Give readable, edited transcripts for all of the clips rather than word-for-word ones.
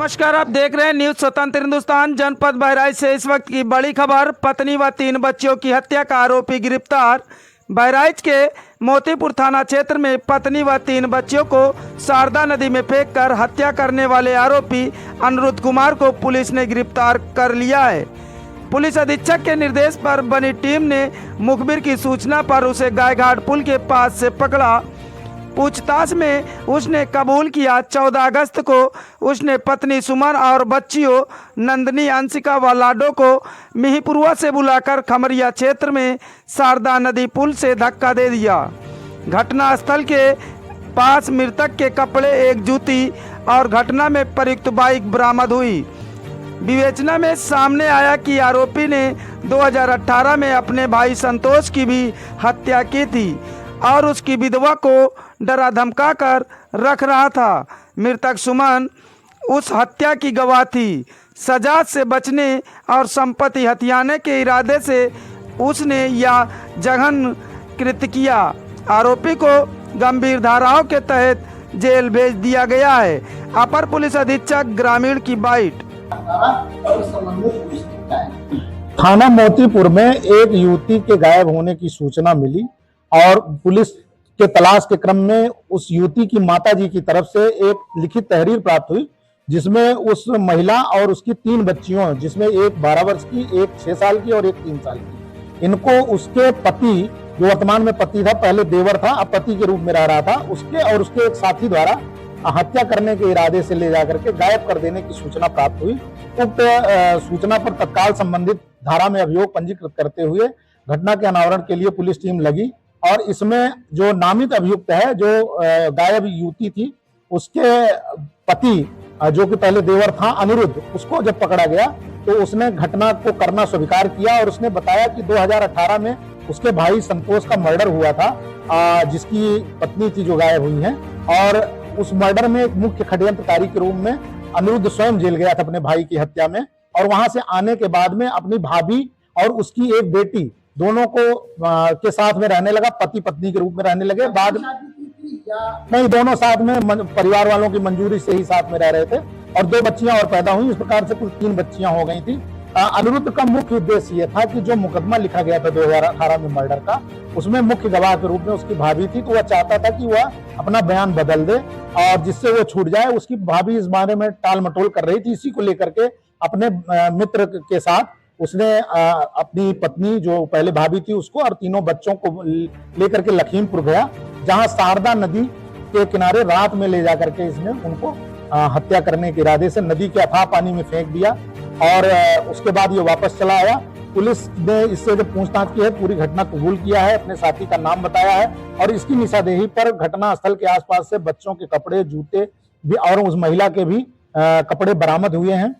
नमस्कार, आप देख रहे हैं न्यूज स्वतंत्र हिंदुस्तान। जनपद बहराइच से इस वक्त की बड़ी खबर। पत्नी व 3 बच्चियों की हत्या का आरोपी गिरफ्तार। बहराइच के मोतीपुर थाना क्षेत्र में पत्नी व 3 बच्चियों को शारदा नदी में फेंककर हत्या करने वाले आरोपी अनिरुद्ध कुमार को पुलिस ने गिरफ्तार कर लिया है। पुलिस अधीक्षक के निर्देश पर बनी टीम ने मुखबिर की सूचना पर उसे गायघाट पुल के पास से पकड़ा। पूछताछ में उसने कबूल किया 14 अगस्त को उसने पत्नी सुमन और बच्चियों नंदनी, अंशिका व लाडो को मिहीपुरवा से बुलाकर खमरिया क्षेत्र में शारदा नदी पुल से धक्का दे दिया। घटनास्थल के पास मृतक के कपड़े, एक जूती और घटना में प्रयुक्त बाइक बरामद हुई। विवेचना में सामने आया कि आरोपी ने 2018 में अपने भाई संतोष की भी हत्या की थी और उसकी विधवा को डरा धमका कर रख रहा था। मृतक सुमन उस हत्या की गवाह थी। सजा से बचने और संपत्ति हथियाने के इरादे से उसने यह जघन्य कृत्य किया। आरोपी को गंभीर धाराओं के तहत जेल भेज दिया गया है। अपर पुलिस अधीक्षक ग्रामीण की बाइट। थाना मोतीपुर में एक युवती के गायब होने की सूचना मिली और पुलिस के तलाश के क्रम में उस युवती की माताजी की तरफ से एक लिखित तहरीर प्राप्त हुई, जिसमें उस महिला और उसकी 3 बच्चियों, जिसमें एक 12 वर्ष की, एक 6 साल की और एक 3 साल की, इनको उसके पति, जो वर्तमान में पति था, पहले देवर था, अब पति के रूप में रह रहा था, उसके और उसके एक साथी द्वारा हत्या करने के इरादे से ले जाकर के गायब कर देने की सूचना प्राप्त हुई। उक्त सूचना पर तत्काल संबंधित धारा में अभियोग पंजीकृत करते हुए घटना के अनावरण के लिए पुलिस टीम लगी और इसमें जो नामित अभियुक्त है, जो गायब युवती थी, उसके पति, जो कि पहले देवर था, अनिरुद्ध, उसको जब पकड़ा गया तो उसने घटना को करना स्वीकार किया और उसने बताया कि 2018 में उसके भाई संतोष का मर्डर हुआ था, जिसकी पत्नी थी जो गायब हुई है, और उस मर्डर में एक मुख्य षड्यंत्रकारी के रूप में अनिरुद्ध स्वयं जेल गया था अपने भाई की हत्या में, और वहां से आने के बाद में अपनी भाभी और उसकी एक बेटी दोनों को के साथ में रहने लगा, पति पत्नी के रूप में रहने लगे। बाद नहीं, दोनों साथ में परिवार वालों की मंजूरी से ही साथ में रह रहे थे और 2 बच्चियां और पैदा हुई। इस प्रकार से कुल 3 बच्चियां हो गई थी। अनिरुद्ध का मुख्य उद्देश्य यह था कि जो मुकदमा लिखा गया था 2018 में मर्डर का, उसमें मुख्य गवाह के रूप में उसकी भाभी थी, तो वह चाहता था कि वह अपना बयान बदल दे और जिससे वो छूट जाए। उसकी भाभी इस बारे में टाल मटोल कर रही थी। इसी को लेकर के अपने मित्र के साथ उसने अपनी पत्नी, जो पहले भाभी थी, उसको और 3 बच्चों को लेकर के लखीमपुर गया, जहां शारदा नदी के किनारे रात में ले जाकर के इसने उनको हत्या करने के इरादे से नदी के अथाह पानी में फेंक दिया और उसके बाद ये वापस चला आया। पुलिस ने इससे जब पूछताछ की है, पूरी घटना कबूल किया है, अपने साथी का नाम बताया है और इसकी निशानदेही पर घटना स्थल के आसपास से बच्चों के कपड़े, जूते भी और उस महिला के भी कपड़े बरामद हुए हैं।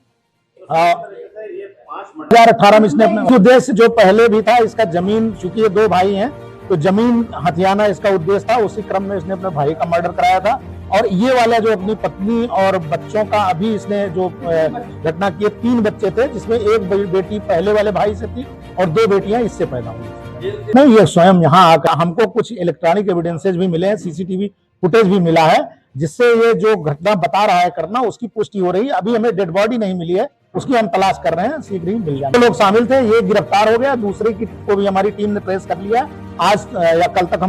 2018 में इसने अपना उद्देश्य जो पहले भी था, इसका जमीन, चूंकि ये 2 भाई हैं तो जमीन हथियाना इसका उद्देश्य था। उसी क्रम में इसने अपने भाई का मर्डर कराया था और ये वाला जो अपनी पत्नी और बच्चों का, अभी इसने जो घटना की, 3 बच्चे थे, जिसमें एक बेटी पहले वाले भाई से थी और 2 बेटियां इससे पैदा हुई। नहीं, ये स्वयं यहाँ आकर हमको कुछ इलेक्ट्रॉनिक एविडेंसेज भी मिले हैं, सीसीटीवी फुटेज भी मिला है, जिससे ये जो घटना बता रहा है करना, उसकी पुष्टि हो रही है। अभी हमें डेड बॉडी नहीं मिली है, उसकी हम तलाश कर रहे हैं, शीघ्र ही मिल जाएगी। लोग शामिल थे, ये गिरफ्तार हो गया, दूसरे को भी हमारी टीम ने ट्रेस कर लिया। आज या कल तक हम